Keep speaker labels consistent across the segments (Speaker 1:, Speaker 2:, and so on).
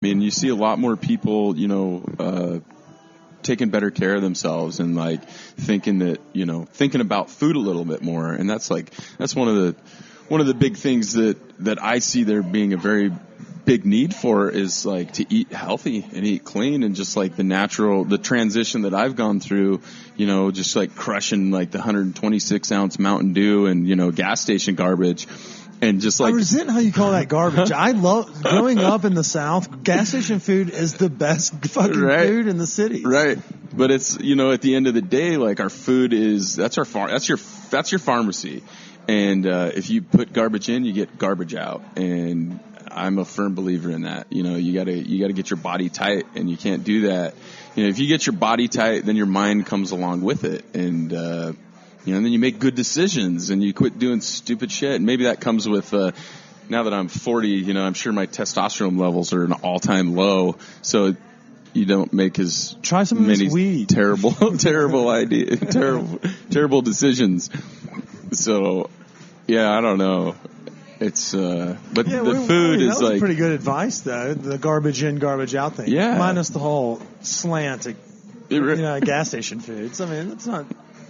Speaker 1: I mean, you see a lot more people, taking better care of themselves and like thinking about food a little bit more. And that's one of the big things that I see there being a very big need for is like to eat healthy and eat clean, and just like the transition that I've gone through, just like crushing like the 126 ounce Mountain Dew and, gas station garbage. And just like,
Speaker 2: I resent how you call that garbage. I love growing up in the South. Gas station food is the best fucking food in the city.
Speaker 1: Right. But it's, at the end of the day, like our food that's your pharmacy. And, if you put garbage in, you get garbage out. And I'm a firm believer in that. You gotta get your body tight, and you can't do that. If you get your body tight, then your mind comes along with it. And, and then you make good decisions and you quit doing stupid shit. And maybe that comes with, now that I'm 40, I'm sure my testosterone levels are an all-time low. So you don't make as
Speaker 2: try some
Speaker 1: many
Speaker 2: of this weed.
Speaker 1: terrible decisions. So, yeah, I don't know. It's, but the food is like
Speaker 2: pretty good advice though. The garbage in, garbage out thing.
Speaker 1: Yeah.
Speaker 2: Minus the whole slant, gas station foods. I mean,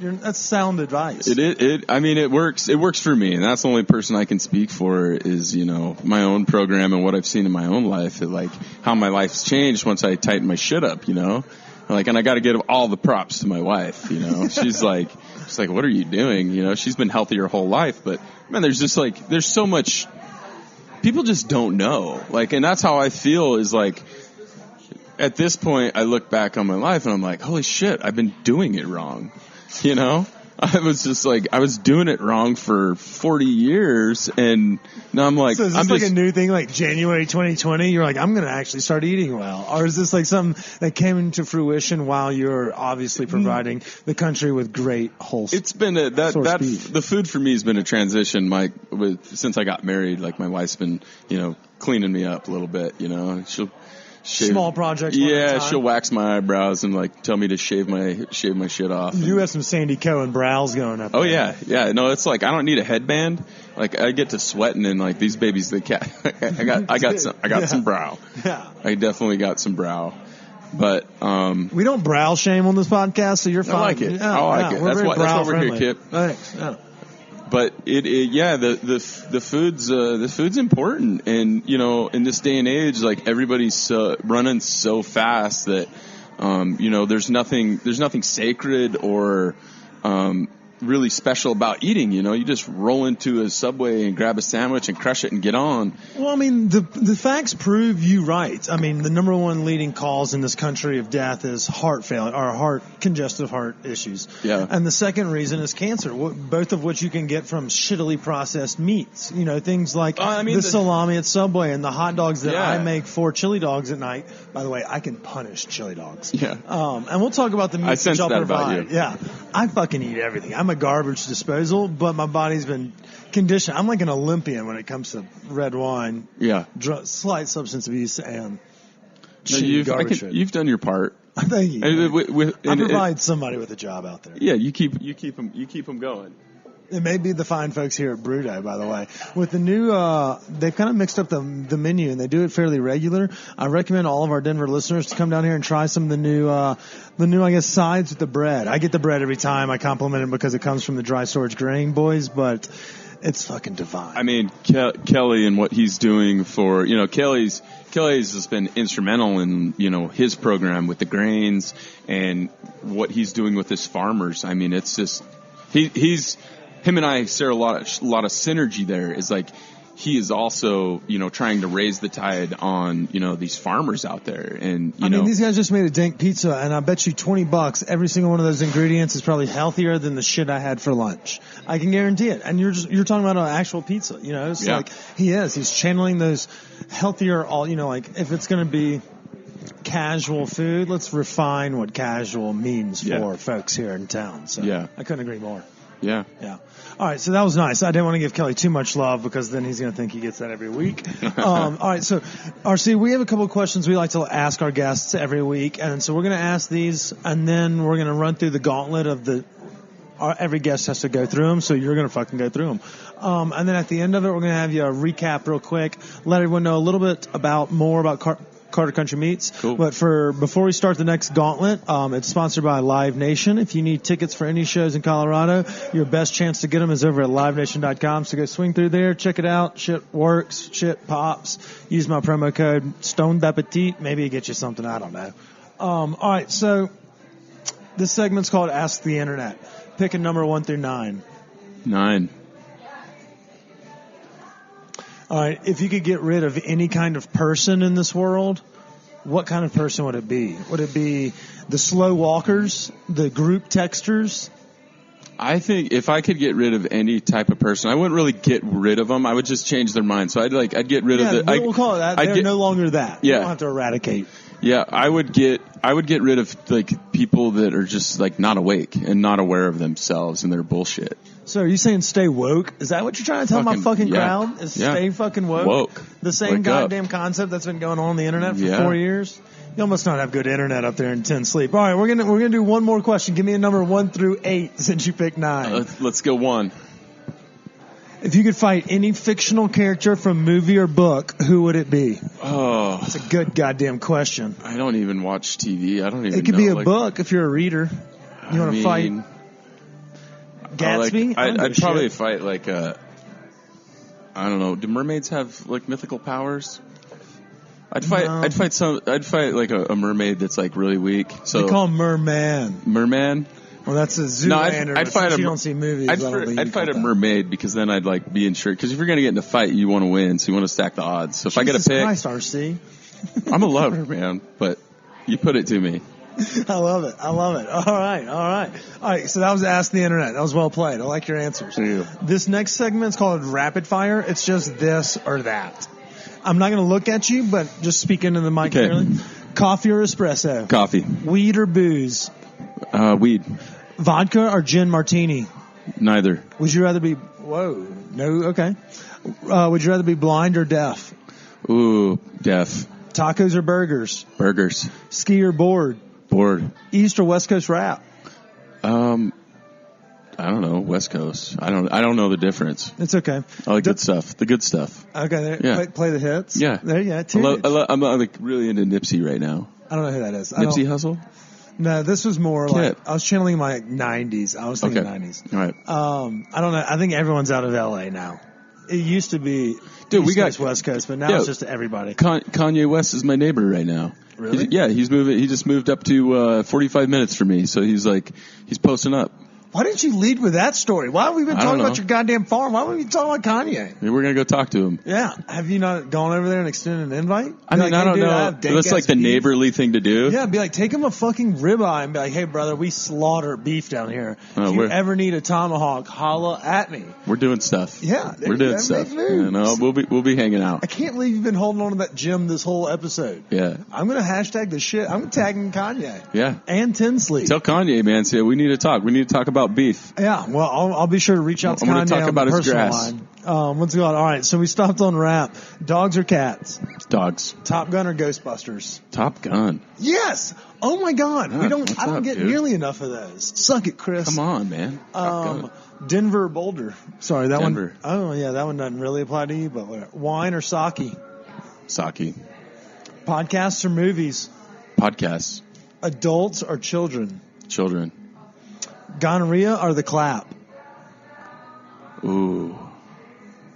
Speaker 2: that's sound advice.
Speaker 1: It works. It works for me, and that's the only person I can speak for is, my own program and what I've seen in my own life, like how my life's changed once I tighten my shit up, and I got to give all the props to my wife, she's like, what are you doing? She's been healthy her whole life, but man, there's so much people just don't know, and that's how I feel is like, at this point, I look back on my life and I'm like, holy shit, I've been doing it wrong. I was just like, I was doing it wrong for 40 years, and now I'm like,
Speaker 2: so is this a new thing, like January 2020? You're like, I'm going to actually start eating well, or is this like something that came into fruition while you're obviously providing the country with great wholesome?
Speaker 1: It's been the food for me has been a transition, Mike. Since I got married, like my wife's been, cleaning me up a little bit. She'll.
Speaker 2: Small projects.
Speaker 1: Yeah, she'll wax my eyebrows and like tell me to shave my shit off.
Speaker 2: You do have some Sandy Cohen brows going up.
Speaker 1: Oh there. Yeah. No, it's like I don't need a headband. Like I get to sweating and like these babies, I got some brow.
Speaker 2: Yeah,
Speaker 1: I definitely got some brow. But
Speaker 2: we don't brow shame on this podcast, so you're fine.
Speaker 1: I like it. I like it. That's why we're here, Kip.
Speaker 2: Thanks. Yeah.
Speaker 1: But the food's important, and in this day and age, like everybody's running so fast that there's nothing sacred or really special about eating. You just roll into a Subway and grab a sandwich and crush it and get on.
Speaker 2: Well, I mean, the facts prove you right. I mean, the number one leading cause in this country of death is heart failure or congestive heart issues.
Speaker 1: Yeah.
Speaker 2: And the second reason is cancer, both of which you can get from shittily processed meats. Things like the salami at Subway and the hot dogs that I make for chili dogs at night. By the way, I can punish chili dogs.
Speaker 1: Yeah.
Speaker 2: And we'll talk about the meats
Speaker 1: I sense
Speaker 2: that
Speaker 1: that about you.
Speaker 2: Yeah. I fucking eat everything. I'm a garbage disposal, but my body's been conditioned. I'm like an Olympian when it comes to red wine.
Speaker 1: Yeah.
Speaker 2: Slight substance abuse and
Speaker 1: you've done your part.
Speaker 2: Thank you. I provide somebody with a job out there.
Speaker 1: Yeah, you keep them going.
Speaker 2: It may be the fine folks here at Bruto, by the way. With the new, they've kind of mixed up the menu, and they do it fairly regular. I recommend all of our Denver listeners to come down here and try some of the new, I guess, sides with the bread. I get the bread every time. I compliment it because it comes from the Dry Storage Grain Boys, but it's fucking divine.
Speaker 1: I mean, Kelly and what he's doing for, Kelly's just been instrumental in, his program with the grains and what he's doing with his farmers. I mean, it's just, him and I share a lot of synergy there. Is like he is also, trying to raise the tide on, these farmers out there. And,
Speaker 2: I mean, these guys just made a dank pizza, and I bet you $20, every single one of those ingredients is probably healthier than the shit I had for lunch. I can guarantee it. And you're talking about an actual pizza, It's like he's channeling those healthier, like if it's going to be casual food, let's refine what casual means for folks here in town. So I couldn't agree more.
Speaker 1: Yeah.
Speaker 2: All right, so that was nice. I didn't want to give Kelly too much love because then he's going to think he gets that every week. All right, so RC, we have a couple of questions we like to ask our guests every week, and so we're going to ask these, and then we're going to run through the gauntlet of every guest has to go through them, so you're going to fucking go through them. And then at the end of it, we're going to have you recap real quick, let everyone know a little bit more about Carter Country Meats.
Speaker 1: Cool.
Speaker 2: But before we start the next gauntlet, it's sponsored by Live Nation. If you need tickets for any shows in Colorado, your best chance to get them is over at livenation.com. So go swing through there, check it out. Shit works, shit pops. Use my promo code Stoned Appetit. Maybe it gets you something. I don't know. All right, so this segment's called Ask the Internet. Picking number 1 through 9.
Speaker 1: 9.
Speaker 2: All right, if you could get rid of any kind of person in this world, what kind of person would it be? Would it be the slow walkers, the group texters?
Speaker 1: I think if I could get rid of any type of person, I wouldn't really get rid of them. I would just change their mind. So I'd get rid of the.
Speaker 2: We'll call it that. They're no longer that.
Speaker 1: Yeah.
Speaker 2: You don't have to eradicate.
Speaker 1: Yeah, I would get rid of like people that are just like not awake and not aware of themselves and their bullshit.
Speaker 2: So are you saying stay woke? Is that what you're trying to tell my fucking crowd? Is stay fucking woke?
Speaker 1: Woke.
Speaker 2: The same
Speaker 1: Wake
Speaker 2: goddamn
Speaker 1: up.
Speaker 2: concept that's been going on the internet for 4 years? You must not have good internet up there in 10 sleep. All right, we're gonna do one more question. Give me a number 1 through 8 since you picked 9.
Speaker 1: Let's go 1.
Speaker 2: If you could fight any fictional character from movie or book, who would it be?
Speaker 1: Oh,
Speaker 2: That's a good goddamn question.
Speaker 1: I don't even watch TV. I don't even.
Speaker 2: It could
Speaker 1: know,
Speaker 2: be a book if you're a reader. You want to fight Gatsby?
Speaker 1: I'd probably fight like I don't know. Do mermaids have like mythical powers? I'd fight like a mermaid that's like really weak. So
Speaker 2: they call him Merman.
Speaker 1: Merman.
Speaker 2: Well, that's a Zoolander.
Speaker 1: No, I'd fight
Speaker 2: you don't see movies.
Speaker 1: I'd fight a mermaid because then I'd like be insured. Because if you're gonna get in a fight, you want to win, so you want to stack the odds. So if I get a pick,
Speaker 2: Christ, RC.
Speaker 1: I'm a lover, man. But you put it to me.
Speaker 2: I love it. All right. So that was Ask the Internet. That was well played. I like your answers.
Speaker 1: Yeah.
Speaker 2: This next segment is called Rapid Fire. It's just this or that. I'm not going to look at you, but just speak into the mic clearly. Coffee or espresso?
Speaker 1: Coffee.
Speaker 2: Weed or booze?
Speaker 1: Weed.
Speaker 2: Vodka or gin martini?
Speaker 1: Neither.
Speaker 2: Would you rather be... Whoa. No? Okay. Would you rather be blind or deaf?
Speaker 1: Ooh, deaf.
Speaker 2: Tacos or burgers?
Speaker 1: Burgers.
Speaker 2: Ski or board?
Speaker 1: Board.
Speaker 2: East or West Coast rap?
Speaker 1: I don't know. West Coast. I don't know the difference.
Speaker 2: It's okay.
Speaker 1: I like good stuff. The good stuff.
Speaker 2: Okay. Play the hits.
Speaker 1: Yeah.
Speaker 2: There you go.
Speaker 1: I'm like really into Nipsey right now.
Speaker 2: I don't know who that is.
Speaker 1: Nipsey Hussle?
Speaker 2: No, this was more like I was channeling my 90s. I was thinking 90s.
Speaker 1: All right.
Speaker 2: I don't know. I think everyone's out of LA now. It used to be
Speaker 1: East
Speaker 2: Coast, West Coast, but now it's just everybody.
Speaker 1: Kanye West is my neighbor right now.
Speaker 2: Really?
Speaker 1: He's moving. He just moved up to 45 minutes from me, so he's posting up.
Speaker 2: Why didn't you lead with that story? Why have we been talking about your goddamn farm? Why haven't we talking about Kanye?
Speaker 1: Maybe we're going to go talk to him.
Speaker 2: Yeah. Have you not gone over there and extended an invite?
Speaker 1: I mean, I don't know. That's like the neighborly thing to do.
Speaker 2: Yeah, be like, take him a fucking ribeye and be like, hey, brother, we slaughter beef down here. If you ever need a tomahawk, holla at me.
Speaker 1: We're doing stuff.
Speaker 2: Yeah.
Speaker 1: We're doing stuff. We'll be hanging out.
Speaker 2: I can't believe you've been holding on to that gym this whole episode.
Speaker 1: Yeah.
Speaker 2: I'm going to hashtag the shit. I'm tagging Kanye.
Speaker 1: Yeah.
Speaker 2: And Tinsley.
Speaker 1: Tell Kanye, man, say we need to talk. We need to talk about beef.
Speaker 2: Yeah. Well, I'll be sure to reach out to Kanye
Speaker 1: talk
Speaker 2: on
Speaker 1: about
Speaker 2: the
Speaker 1: his
Speaker 2: personal
Speaker 1: grass.
Speaker 2: line. What's going on? All right, so we stopped on rap. Dogs or cats?
Speaker 1: Dogs.
Speaker 2: Top Gun or Ghostbusters?
Speaker 1: Top Gun.
Speaker 2: Yes. Oh my God.
Speaker 1: Yeah,
Speaker 2: I don't get nearly enough of those. Suck it, Chris.
Speaker 1: Come on, man. Top Gun.
Speaker 2: Denver or Boulder? Sorry, that
Speaker 1: Denver.
Speaker 2: one. Oh yeah, that one doesn't really apply to you, but whatever. Wine or sake?
Speaker 1: Sake.
Speaker 2: Podcasts or movies?
Speaker 1: Podcasts.
Speaker 2: Adults or children?
Speaker 1: Children.
Speaker 2: Gonorrhea or the clap?
Speaker 1: Ooh.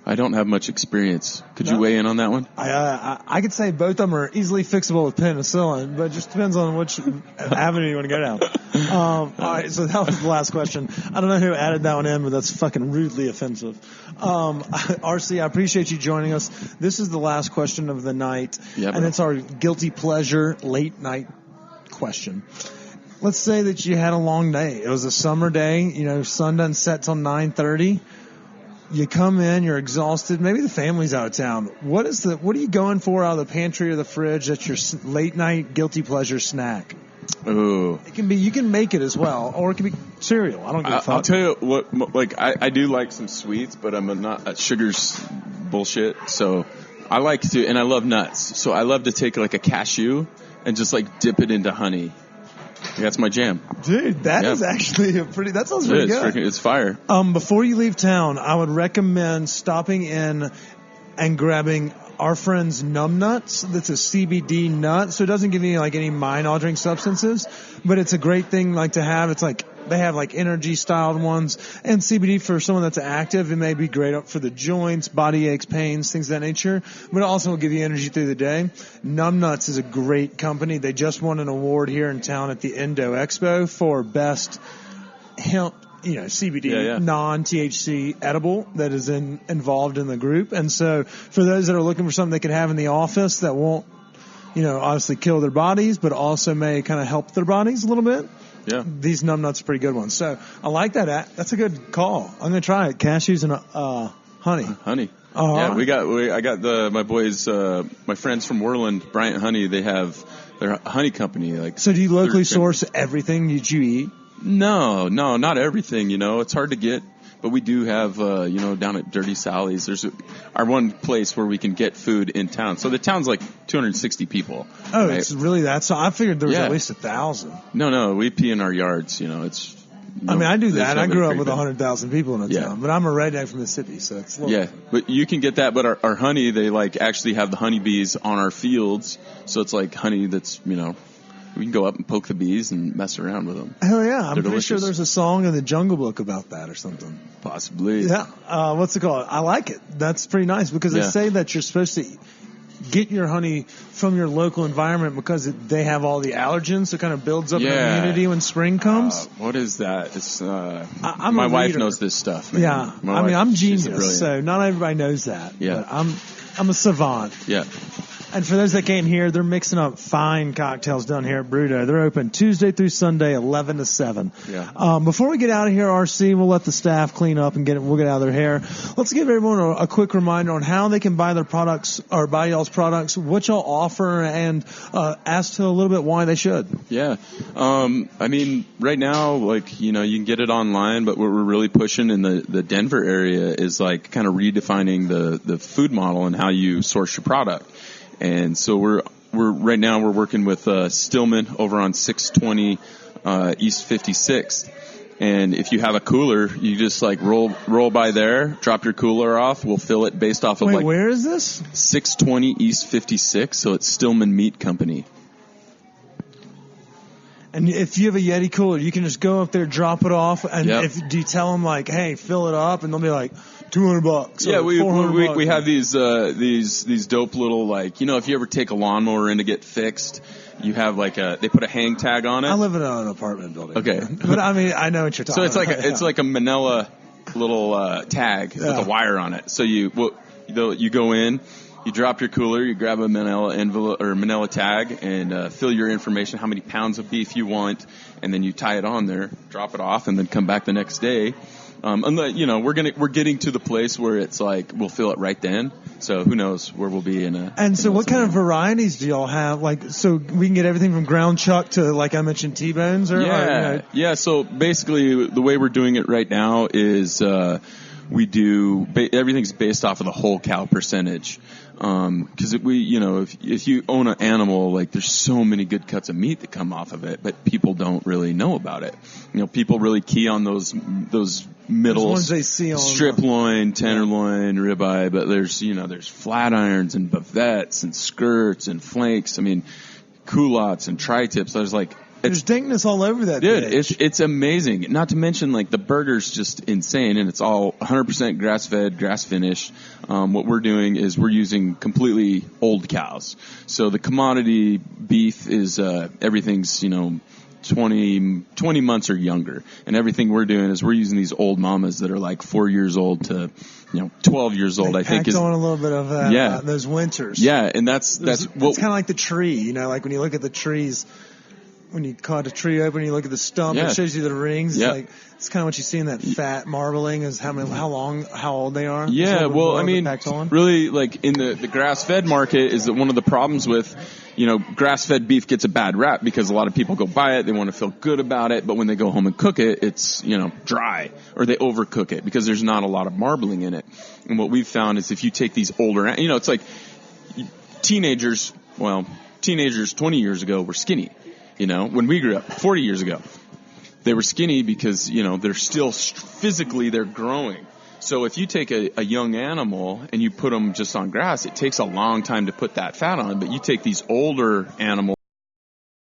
Speaker 1: I don't have much experience. Could you weigh in on that one?
Speaker 2: I could say both of them are easily fixable with penicillin, but it just depends on which avenue you want to go down. All right, so that was the last question. I don't know who added that one in, but that's fucking rudely offensive. RC, I appreciate you joining us. This is the last question of the night, and it's our guilty pleasure late night question. Let's say that you had a long day. It was a summer day. Sun doesn't set till 9:30. You come in, you're exhausted. Maybe the family's out of town. What are you going for out of the pantry or the fridge? That's your late night guilty pleasure snack.
Speaker 1: Ooh.
Speaker 2: It can be. You can make it as well, or it can be cereal. I don't give a fuck.
Speaker 1: I'll tell you what. Like I do like some sweets, but I'm not. Sugar's bullshit. So I like to, and I love nuts. So I love to take like a cashew and just like dip it into honey. That's my jam.
Speaker 2: Dude, that is actually that sounds pretty good.
Speaker 1: It's fire.
Speaker 2: Before you leave town, I would recommend stopping in and grabbing our friends Numb Nuts. That's a CBD nut, so it doesn't give you like any mind-altering substances, but it's a great thing like to have. It's like they have like energy styled ones, and CBD for someone that's active, it may be great for the joints, body aches, pains, things of that nature, but it also will give you energy through the day. Numb Nuts is a great company. They just won an award here in town at the Indo Expo for best hemp, CBD, non-THC edible that is involved in the group. And so for those that are looking for something they can have in the office that won't, obviously kill their bodies, but also may kind of help their bodies a little bit.
Speaker 1: Yeah.
Speaker 2: These Numb Nuts are pretty good ones. So I like that. That's a good call. I'm going to try it. Cashews and honey.
Speaker 1: Honey.
Speaker 2: Oh,
Speaker 1: yeah, I got my boys, my friends from Worland, Bryant Honey. They have their honey company.
Speaker 2: So do you locally source everything that you eat?
Speaker 1: No, not everything. It's hard to get, but we do have, down at Dirty Sally's. There's our one place where we can get food in town. So the town's like 260 people.
Speaker 2: Oh,
Speaker 1: right?
Speaker 2: It's really that. So I figured there was at least 1,000.
Speaker 1: No, we pee in our yards. It's.
Speaker 2: I do that. I grew up with 100,000 people in a town, but I'm a redneck from Mississippi, so it's
Speaker 1: but you can get that. But our honey, they actually have the honeybees on our fields, so it's like honey that's we can go up and poke the bees and mess around with them.
Speaker 2: Hell yeah! I'm pretty sure there's a song in the Jungle Book about that or something.
Speaker 1: Possibly.
Speaker 2: Yeah. What's it called? I like it. That's pretty nice because they say that you're supposed to get your honey from your local environment because they have all the allergens, so it kind of builds up immunity when spring comes.
Speaker 1: What is that? It's
Speaker 2: I'm
Speaker 1: my
Speaker 2: a
Speaker 1: wife
Speaker 2: reader.
Speaker 1: knows this stuff. Man.
Speaker 2: Yeah, I'm genius, so not everybody knows that.
Speaker 1: Yeah,
Speaker 2: but I'm a savant.
Speaker 1: Yeah.
Speaker 2: And for those that can't hear, they're mixing up fine cocktails down here at Brewdo. They're open Tuesday through Sunday, 11 to 7.
Speaker 1: Yeah.
Speaker 2: Before we get out of here, RC, we'll let the staff clean up and we'll get out of their hair. Let's give everyone a quick reminder on how they can buy their products or buy y'all's products, what y'all offer, and as to a little bit why they should.
Speaker 1: Yeah. Right now, you can get it online, but what we're really pushing in the Denver area is kind of redefining the food model and how you source your product. And so we're right now we're working with Stillman over on 620 East 56th. And if you have a cooler, you just roll by there, drop your cooler off. We'll fill it based off of
Speaker 2: where is this?
Speaker 1: 620 East 56. So it's Stillman Meat Company.
Speaker 2: And if you have a Yeti cooler, you can just go up there, drop it off, and do you tell them hey, fill it up, and they'll be like $200.
Speaker 1: Yeah, we have these dope little if you ever take a lawnmower in to get fixed, you have they put a hang tag on it.
Speaker 2: I live in an apartment building.
Speaker 1: Okay,
Speaker 2: but I know what you're talking about.
Speaker 1: So it's like a Manila little tag with a wire on it. So you go in. You drop your cooler, you grab a Manila envelope or Manila tag, and fill your information, how many pounds of beef you want, and then you tie it on there, drop it off, and then come back the next day. We're getting to the place where it's we'll fill it right then. So who knows where we'll be in a.
Speaker 2: And so, what kind of varieties do y'all have? So we can get everything from ground chuck to I mentioned T-bones
Speaker 1: Yeah. So basically, the way we're doing it right now is we do everything's based off of the whole cow percentage. Cause if you own an animal, there's so many good cuts of meat that come off of it, but people don't really know about it. People really key on those middle
Speaker 2: ones they see on
Speaker 1: strip loin, tenderloin, ribeye, but there's flat irons and bavettes and skirts and flanks. Culottes and tri-tips.
Speaker 2: There's dankness all over that.
Speaker 1: Dude, it's amazing. Not to mention, the burger's just insane, and it's all 100% grass-fed, grass-finished. What we're doing is we're using completely old cows. So the commodity beef is, everything's, 20 months or younger. And everything we're doing is we're using these old mamas that are 4 years old to, 12 years old, I think.
Speaker 2: Packed on a little bit of that, those winters.
Speaker 1: Yeah, and that's
Speaker 2: it's kind of like the tree, when you look at the trees. When you cut a tree open, you look at the stump, it shows you the rings.
Speaker 1: Yeah.
Speaker 2: It's kind of what you see in that fat marbling is how old they are.
Speaker 1: Yeah, really, in the grass-fed market is that one of the problems with, grass-fed beef gets a bad rap because a lot of people go buy it, they want to feel good about it, but when they go home and cook it, it's, dry, or they overcook it because there's not a lot of marbling in it. And what we've found is if you take these older, it's like teenagers 20 years ago were skinny. When we grew up 40 years ago, they were skinny because, they're still physically they're growing. So if you take a young animal and you put them just on grass, it takes a long time to put that fat on. But you take these older animals